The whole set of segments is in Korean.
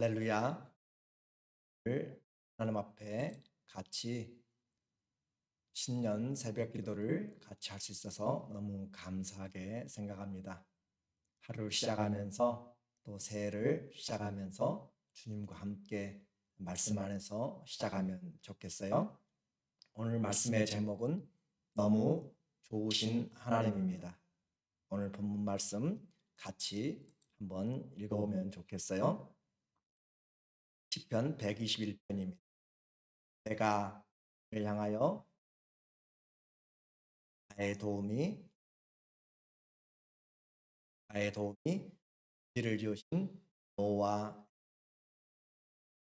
할렐루야. 오늘 하나님 앞에 같이 신년 새벽 기도를 같이 할 수 있어서 너무 감사하게 생각합니다. 하루를 시작하면서 또 새해를 시작하면서 주님과 함께 말씀 안에서 시작하면 좋겠어요. 오늘 말씀의 제목은 너무 좋으신 하나님입니다. 오늘 본문 말씀 같이 한번 읽어보면 좋겠어요. 시편 121편입니다. 내가 그를 향하여 나의 도움이 나의 도움이 이를 지으신 여호와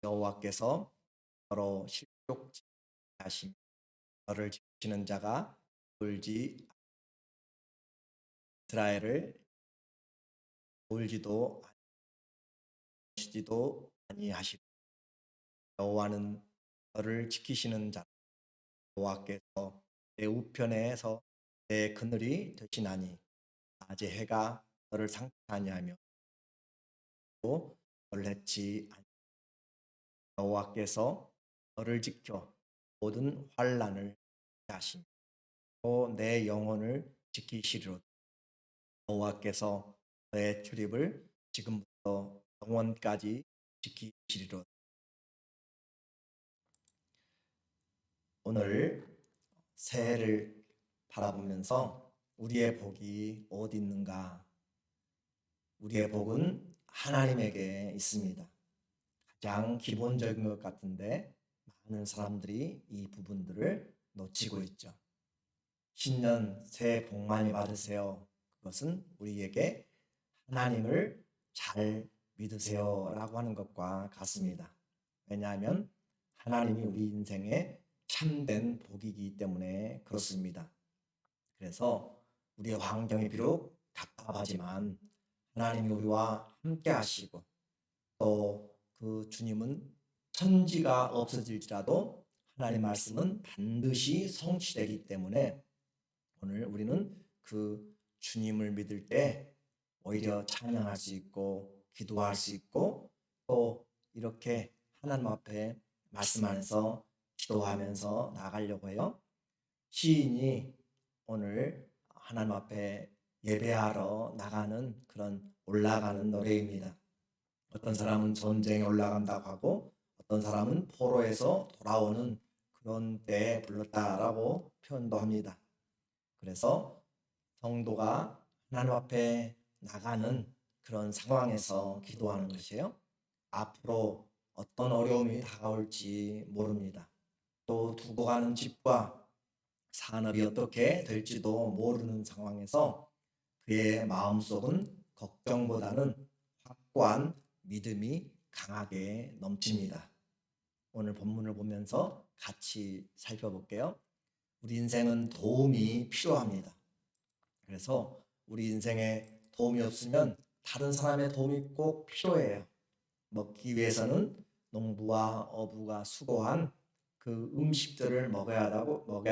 여호와께서 너로 실족하심 너를 지키시는 자가 울지 이스라엘을 울지도 아니시지도 아니하시고 여호와는 너를 지키시는 자 여호와께서 내 우편에서 내 그늘이 되시나니 낮에 해가 너를 상쾌하니 하며 또 너를 해치 아니 여호와께서 너를 지켜 모든 환난을 하시며 또 내 영혼을 지키시리로다. 여호와께서 너의 출입을 지금부터 영원까지 지키시리로다. 오늘 새해를 바라보면서 우리의 복이 어디 있는가? 우리의 복은 하나님에게 있습니다. 가장 기본적인 것 같은데 많은 사람들이 이 부분들을 놓치고 있죠. 신년 새해 복 많이 받으세요. 그것은 우리에게 하나님을 잘 믿으세요라고 하는 것과 같습니다. 왜냐하면 하나님이 우리 인생의 참된 복이기 때문에 그렇습니다. 그래서 우리의 환경이 비록 답답하지만 하나님이 우리와 함께 하시고 또 그 주님은 천지가 없어질지라도 하나님 말씀은 반드시 성취되기 때문에 오늘 우리는 그 주님을 믿을 때 오히려 찬양할 수 있고 기도할 수 있고 또 이렇게 하나님 앞에 말씀 안에서 기도하면서 나가려고 해요. 시인이 오늘 하나님 앞에 예배하러 나가는 그런 올라가는 노래입니다. 어떤 사람은 전쟁에 올라간다고 하고 어떤 사람은 포로에서 돌아오는 그런 때에 불렀다라고 표현도 합니다. 그래서 성도가 하나님 앞에 나가는 그런 상황에서 기도하는 것이에요. 앞으로 어떤 어려움이 다가올지 모릅니다. 또 두고 가는 집과 산업이 어떻게 될지도 모르는 상황에서 그의 마음속은 걱정보다는 확고한 믿음이 강하게 넘칩니다. 오늘 본문을 보면서 같이 살펴볼게요. 우리 인생은 도움이 필요합니다. 그래서 우리 인생에 도움이 없으면 다른 사람의 도움이 꼭 필요해요. 먹기 위해서는 농부와 어부가 수고한 그 음식들을 먹어야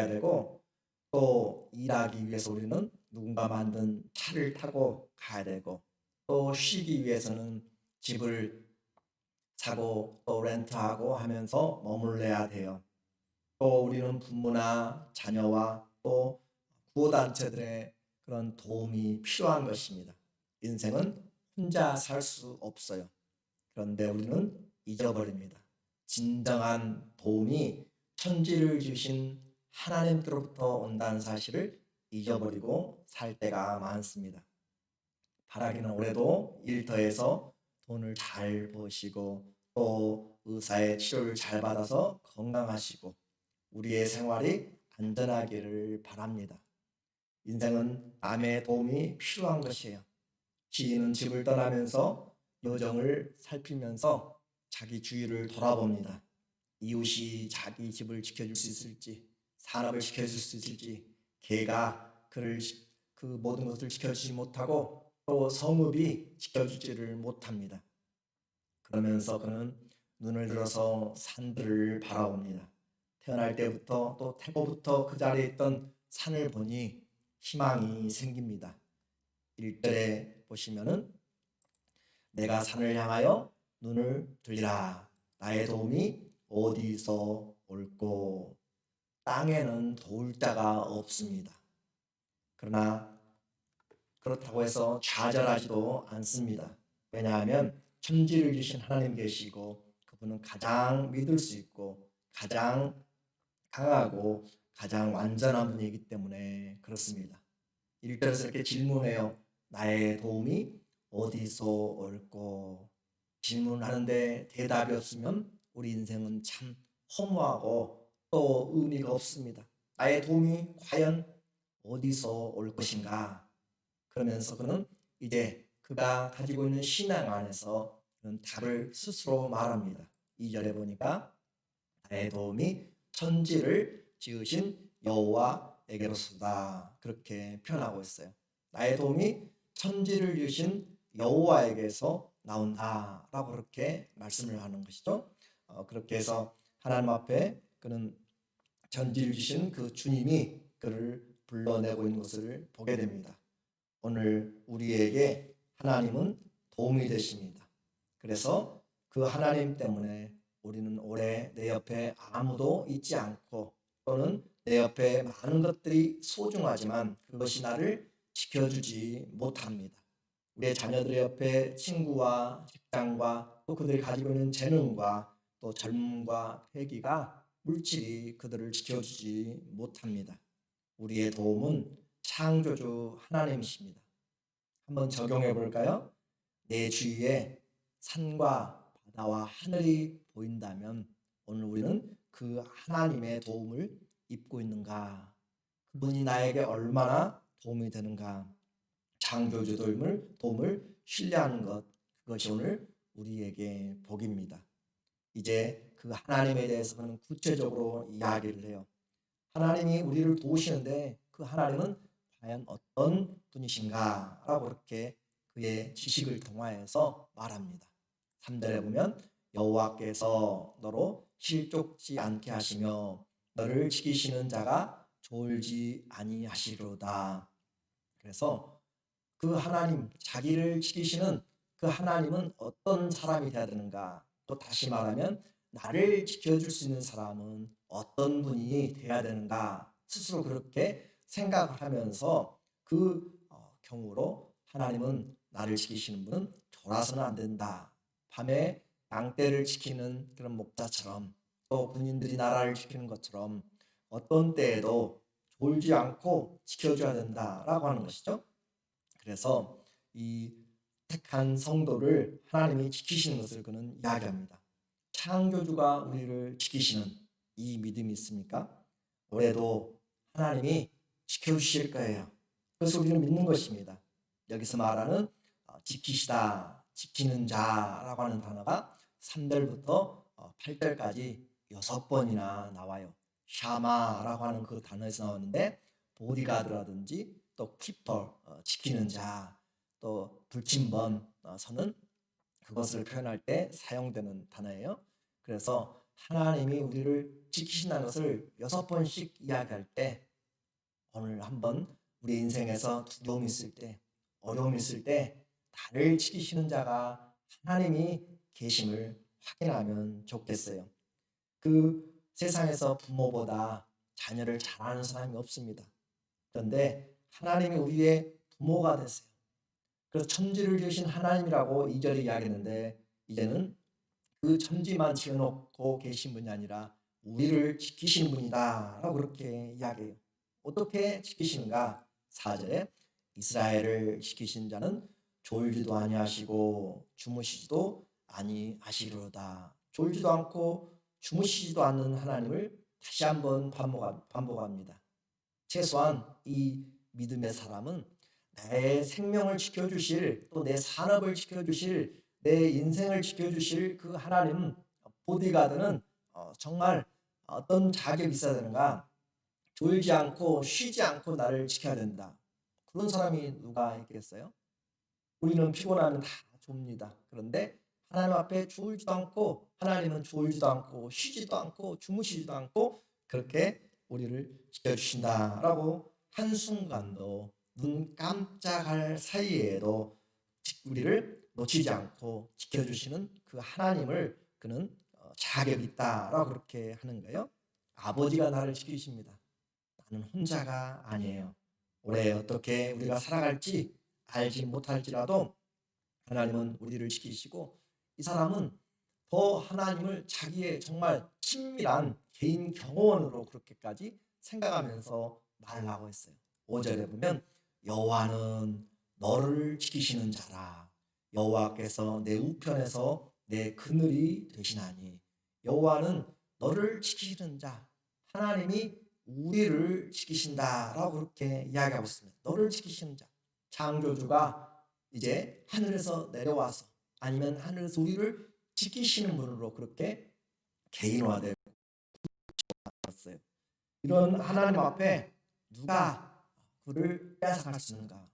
되고 또 일하기 위해서 우리는 누군가 만든 차를 타고 가야 되고 또 쉬기 위해서는 집을 사고 또 렌트하고 하면서 머물러야 돼요. 또 우리는 부모나 자녀와 또 구호단체들의 그런 도움이 필요한 것입니다. 인생은 혼자 살 수 없어요. 그런데 우리는 잊어버립니다. 진정한 도움이 천지를 주신 하나님께로부터 온다는 사실을 잊어버리고 살 때가 많습니다. 바라기는 올해도 일터에서 돈을 잘 버시고 또 의사의 치료를 잘 받아서 건강하시고 우리의 생활이 안전하기를 바랍니다. 인생은 남의 도움이 필요한 것이에요. 시인은 집을 떠나면서 여정을 살피면서 자기 주위를 돌아봅니다. 이웃이 자기 집을 지켜줄 수 있을지, 산업을 지켜줄 수 있을지, 개가 그 모든 것을 지켜주지 못하고 또 성읍이 지켜주지를 못합니다. 그러면서 그는 눈을 들어서 산들을 바라봅니다. 태어날 때부터 또 태고부터 그 자리에 있던 산을 보니 희망이 생깁니다. 1절에 보시면은 내가 산을 향하여 눈을 들리라. 나의 도움이 어디서 올꼬. 땅에는 도울 자가 없습니다. 그러나 그렇다고 해서 좌절하지도 않습니다. 왜냐하면 천지를 지으신 하나님 계시고 그분은 가장 믿을 수 있고 가장 강하고 가장 완전한 분이기 때문에 그렇습니다. 1절에서 이렇게 질문해요. 나의 도움이 어디서 올꼬? 질문하는데 대답이 없으면 우리 인생은 참 허무하고 또 의미가 없습니다. 나의 도움이 과연 어디서 올 것인가? 그러면서 그는 이제 그가 가지고 있는 신앙 안에서 그는 답을 스스로 말합니다. 2절에 보니까 나의 도움이 천지를 지으신 여호와에게로서다. 그렇게 표현하고 있어요. 나의 도움이 천지를 지으신 여호와에게서 나온다라고 그렇게 말씀을 하는 것이죠. 그렇게 해서 하나님 앞에 그는 천지를 지으신 그 주님이 그를 불러내고 있는 것을 보게 됩니다. 오늘 우리에게 하나님은 도움이 되십니다. 그래서 그 하나님 때문에 우리는 오래 내 옆에 아무도 있지 않고 또는 내 옆에 많은 것들이 소중하지만 그것이 나를 지켜주지 못합니다. 우리의 자녀들의 옆에 친구와 직장과 또 그들이 가지고 있는 재능과 또 젊음과 패기가 물질이 그들을 지켜주지 못합니다. 우리의 도움은 창조주 하나님이십니다. 한번 적용해 볼까요? 내 주위에 산과 바다와 하늘이 보인다면 오늘 우리는 그 하나님의 도움을 입고 있는가? 그분이 나에게 얼마나 도움이 되는가? 창조주 도움을 신뢰하는 것, 그것이 오늘 우리에게 복입니다. 이제 그 하나님에 대해서는 구체적으로 이야기를 해요. 하나님이 우리를 도우시는데 그 하나님은 과연 어떤 분이신가? 라고 그렇게 그의 지식을 통하여서 말합니다. 3절에 보면 여호와께서 너로 실족지 않게 하시며 너를 지키시는 자가 졸지 아니하시리로다. 그래서 그 하나님, 자기를 지키시는 그 하나님은 어떤 사람이 되어야 되는가? 또 다시 말하면 나를 지켜줄 수 있는 사람은 어떤 분이 되어야 되는가? 스스로 그렇게 생각을 하면서 그 경우로 하나님은 나를 지키시는 분은 졸아서는 안 된다. 밤에 양떼를 지키는 그런 목자처럼 또 군인들이 나라를 지키는 것처럼 어떤 때에도 졸지 않고 지켜줘야 된다라고 하는 것이죠. 그래서 이 택한 성도를 하나님이 지키시는 것을 그는 이야기합니다. 창조주가 우리를 지키시는 이 믿음이 있습니까? 올해도 하나님이 지켜주실 거예요. 그래서 우리는 믿는 것입니다. 여기서 말하는 지키시다, 지키는 자라고 하는 단어가 3절부터 8절까지 6번이나 나와요. 샤마라고 하는 그 단어에서 나오는데 보디가드라든지 또 키퍼, 지키는 자, 또 불침번 서는 그것을 표현할 때 사용되는 단어예요. 그래서 하나님이 우리를 지키신다는 것을 6번씩 이야기할 때 오늘 한번 우리 인생에서 두려움이 있을 때, 어려움이 있을 때 나를 지키시는 자가 하나님이 계심을 확인하면 좋겠어요. 그 세상에서 부모보다 자녀를 잘 아는 사람이 없습니다. 그런데 하나님이 우리의 부모가 되세요. 그래서 천지를 지으신 하나님이라고 2절에 이야기했는데 이제는 그 천지만 지어놓고 계신 분이 아니라 우리를 지키시는 분이다 라고 그렇게 이야기해요. 어떻게 지키시는가? 4절에 이스라엘을 지키신 자는 졸지도 아니하시고 주무시지도 아니하시리로다. 졸지도 않고 주무시지도 않는 하나님을 다시 한번 반복합니다. 최소한 이 믿음의 사람은 내 생명을 지켜주실 또 내 산업을 지켜주실 내 인생을 지켜주실 그 하나님 보디가드는 정말 어떤 자격이 있어야 되는가? 졸지 않고 쉬지 않고 나를 지켜야 된다. 그런 사람이 누가 있겠어요? 우리는 피곤하면 다 좁니다. 그런데 하나님 앞에 졸지도 않고 하나님은 졸지도 않고 쉬지도 않고 주무시지도 않고 그렇게 우리를 지켜주신다라고 한순간도 눈 깜짝할 사이에도 우리를 놓치지 않고 지켜주시는 그 하나님을 그는 자격이 있다라고 그렇게 하는 거예요. 아버지가 나를 지키십니다. 나는 혼자가 아니에요. 올해 어떻게 우리가 살아갈지 알지 못할지라도 하나님은 우리를 지키시고, 이 사람은 더 하나님을 자기의 정말 친밀한 개인 경호원으로 그렇게까지 생각하면서 말을 하고 있어요. 5절에 보면 여호와는 너를 지키시는 자라. 여호와께서 내 우편에서 내 그늘이 되시나니. 여호와는 너를 지키시는 자, 하나님이 우리를 지키신다라고 그렇게 이야기하고 있습니다. 너를 지키시는 자, 창조주가 이제 하늘에서 내려와서 아니면 하늘에서 우리를 지키시는 분으로 그렇게 개인화되었어요. 이런 하나님 앞에 누가 그를 빼앗아갈 수 있는가?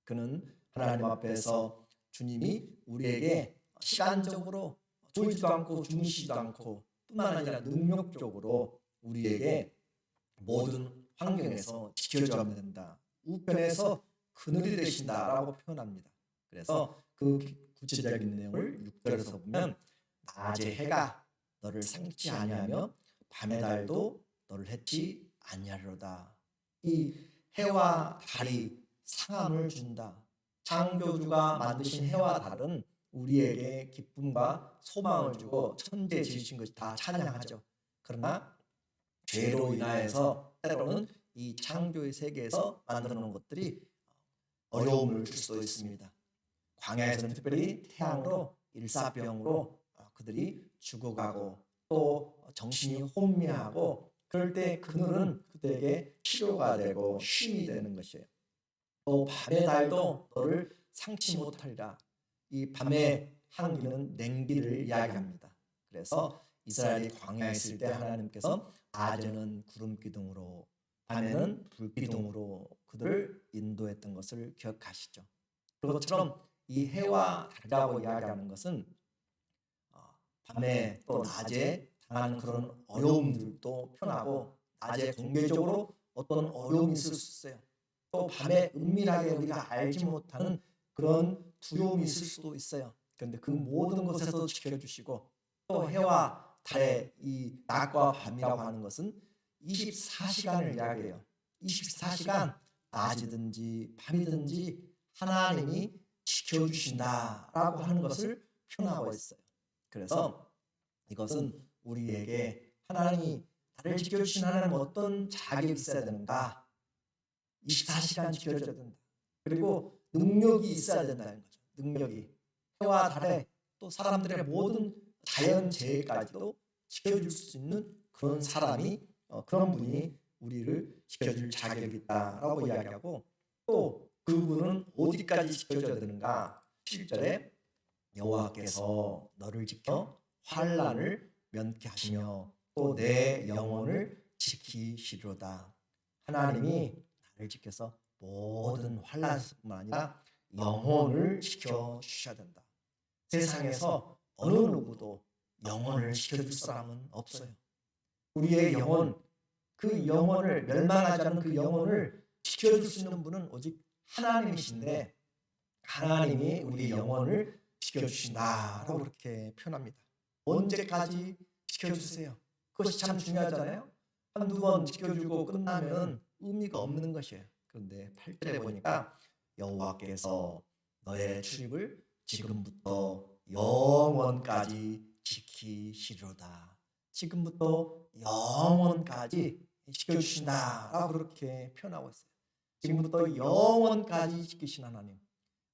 그는 하나님 앞에서 주님이 우리에게 시간적으로 조이지도 않고 주무시지도 않고 뿐만 아니라 능력적으로 우리에게 모든 환경에서 지켜줘야 된다. 우편에서 그늘이 되신다라고 표현합니다. 그래서 그 구체적인 내용을 6절에서 보면 낮의 해가 너를 상치 아니하며 밤의 달도 너를 해치 아니하리로다. 이 해와 달이 상함을 준다. 창조주가 만드신 해와 달은 우리에게 기쁨과 소망을 주고 천재 지으신 것이 다 찬양하죠. 그러나 죄로 인하여서 때로는 이 창조의 세계에서 만들어 놓은 것들이 어려움을 줄 수도 있습니다. 광야에서는 특별히 태양으로 일사병으로 그들이 죽어가고 또 정신이 혼미하고, 그럴 때 그늘은 그들에게 치료가 되고 쉼이 되는 것이에요. 또 밤의 달도 너를 상치 못하리라. 이 밤의 한기는 냉기를 이야기합니다. 그래서 이스라엘이 광야에 있을 때 하나님께서 낮에는 구름 기둥으로 밤에는 불 기둥으로 그들을 인도했던 것을 기억하시죠. 그것처럼 이 해와 달이라고 이야기하는 것은 밤에 또 낮에 당하는 그런 어려움들도 표현하고, 낮에 공개적으로 어떤 어려움이 있을 수 있어요. 또 밤에 은밀하게 우리가 알지 못하는 그런 두려움이 있을 수도 있어요. 그런데 그 모든 것에서 지켜주시고, 또 해와 달의 이 낮과 밤이라고 하는 것은 24시간을 이야기해요. 24시간 낮이든지 밤이든지 하나님이 지켜주신다라고 하는 것을 표현하고 있어요. 그래서 이것은 우리에게 하나님이 나를 지켜주신 하나님 어떤 자격이 있어야 되는가? 24시간 지켜줘야 된다. 그리고 능력이 있어야 된다는 거죠. 능력이 해와 달에 또 사람들의 모든 자연재해까지도 지켜줄 수 있는 그런 사람이 그런 분이 우리를 지켜줄 자격이 있다라고 이야기하고, 또 그분은 어디까지 지켜줘야 되는가? 7절에 여호와께서 너를 지켜 환난을 면케 하시며 또 내 영혼을 지키시리로다. 하나님이 나를 지켜서 모든 환난뿐만 아니라 영혼을 지켜 주셔야 된다. 세상에서 어느 누구도 영혼을 지켜줄 사람은 없어요. 우리의 영혼, 그 영혼을 멸망하지 않는 그 영혼을 지켜줄 수 있는 분은 오직 하나님이신데, 하나님이 우리 영혼을 지켜주신다라고 그렇게 표현합니다. 언제까지 지켜주세요? 그것이 참 중요하잖아요. 한두 번 지켜주고 끝나면 의미가 없는 것이에요. 그런데 8절에 보니까 여호와께서 너의 출입을 지금부터 영원까지 지키시리로다. 지금부터 영원까지 지켜주신다라고 그렇게 표현하고 있어요. 지금부터 영원까지 지키신 하나님,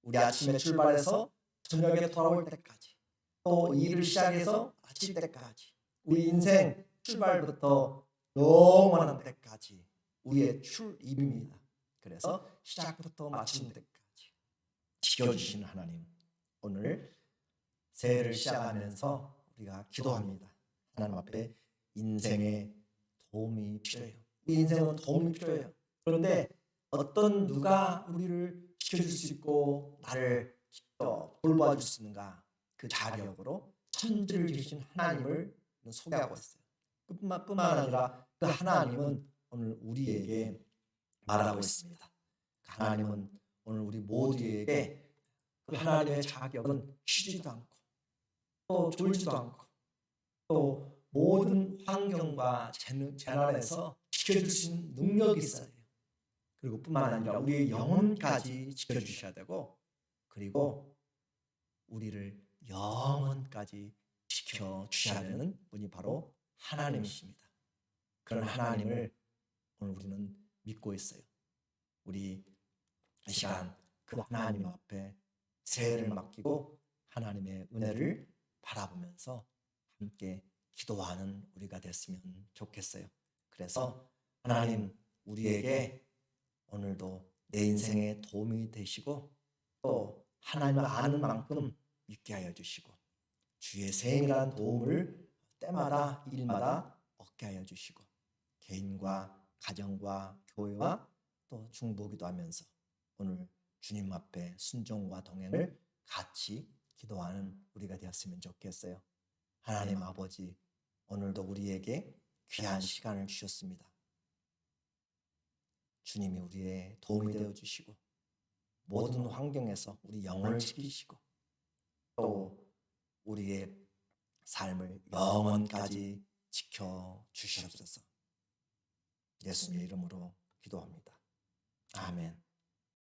우리 아침에 출발해서 저녁에 돌아올 때까지, 또 일을 시작해서 마칠 때까지, 우리 인생 출발부터 영원한 때까지 우리의 출입입니다. 그래서 시작부터 마치는 때까지 지켜주시는 하나님, 오늘 새해를 시작하면서 우리가 기도합니다. 하나님 앞에 인생에 도움이 필요해요. 우리 인생은 도움이 필요해요. 그런데 어떤 누가 우리를 지켜줄 수 있고 나를 돌봐줄 수 있는가? 그 자격으로 천지를 지으신 하나님을 소개하고 있어요. 뿐만 아니라 그 하나님은 오늘 우리에게 말하고 있습니다. 하나님은 오늘 우리 모두에게 그 하나님의 자격은 쉬지도 않고 또 졸지도 않고 또 모든 환경과 재난에서 지켜줄 수 있는 능력이 있어야 돼요. 그리고 뿐만 아니라 우리의 영혼까지 지켜주셔야 되고, 그리고 우리를 영원까지 지켜주셔야 되는 분이 바로 하나님이십니다. 그런 하나님을 오늘 우리는 믿고 있어요. 우리 이 시간 그 하나님 앞에 새해를 맡기고 하나님의 은혜를 바라보면서 함께 기도하는 우리가 됐으면 좋겠어요. 그래서 하나님, 우리에게 오늘도 내 인생에 도움이 되시고 또 하나님을 아는 만큼 믿게 하여 주시고 주의 세밀한 도움을 때마다 일마다 얻게 하여 주시고 개인과 가정과 교회와 또 중보기도 하면서 오늘 주님 앞에 순종과 동행을 같이 기도하는 우리가 되었으면 좋겠어요. 하나님 아버지, 오늘도 우리에게 귀한 시간을 주셨습니다. 주님이 우리의 도움이 되어 주시고 모든 환경에서 우리 영혼을 지키시고 또 우리의 삶을 영원까지 지켜 주시옵소서. 예수님의 이름으로 기도합니다. 아멘.